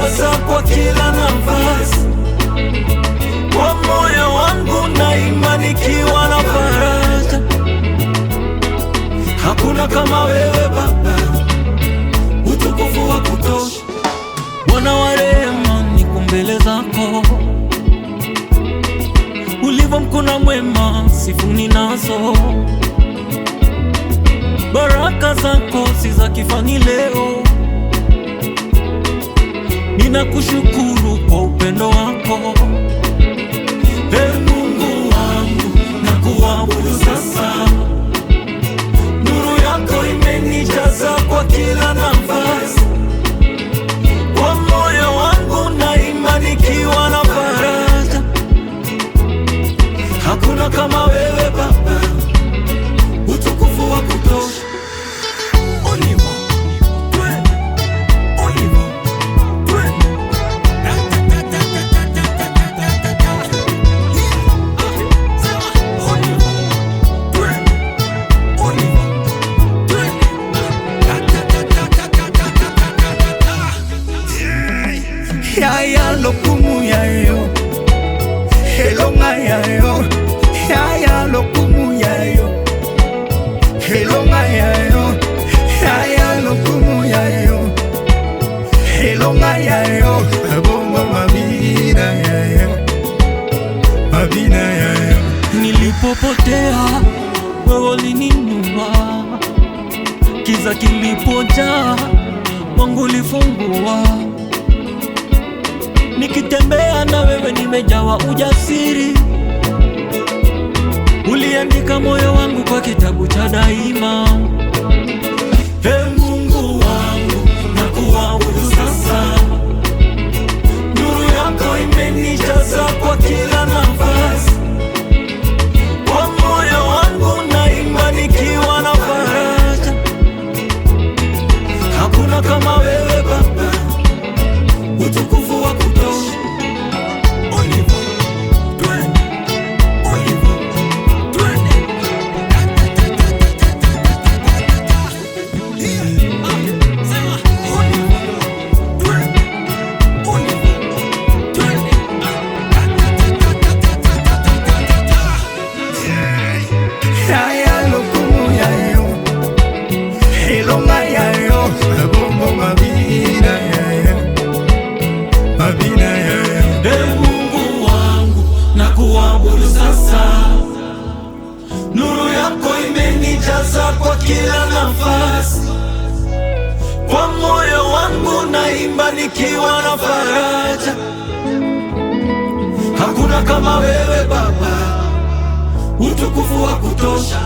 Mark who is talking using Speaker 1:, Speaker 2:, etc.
Speaker 1: umenijaza kwa kila nafasi. Kwa moyo wangu naimba nikiwa na faraja. Hakuna kama wewe Baba, utukufu wa kutosha. Bwana wa rehema, niko mbele zako, ulivyo mkuu na mwema, sifa ninazo. Baraka zako si za kifani leo, ninakushukuru kwa upendo wako. Ee Mungu wangu, nakuabudu sasa. Nuru yako imenijaza kwa kila nafasi. Kwa moyo wangu naimba nikiwa na faraja. Hakuna kama wewe Baba, utukufu wa kutosha.
Speaker 2: Yaya lokumu yayo, helonga yayo. Yaya lokumu yayo, helonga yayo. Yaya lokumu yayo, helonga yayo. Bongo mabina yayo, mabina yayo.
Speaker 1: Nilipopotea wewe ulininua, kiza kilipojaa wangu ulifungua. Nikitembea na wewe nimejawa ujasiri, uliandika moyo wangu kwa kitabu cha daima. Ee Mungu wangu, nakuabudu sasa. Nuru yako imenijaza kwa kila nafasi. Kwa moyo wangu naimba nikiwa na faraja. Hakuna kama wewe Baba, utukufu wa kutosha.
Speaker 2: Yaya lokumu yayo, helonga yayo. Bongo mabina yayo, mabina yayo.
Speaker 1: Ee Mungu wangu, nakuabudu sasa. Nuru yako imenijaza kwa kila nafasi. Kwa moyo wangu naimba nikiwa na faraja. Hakuna kama wewe Baba, utukufu wa kutosha.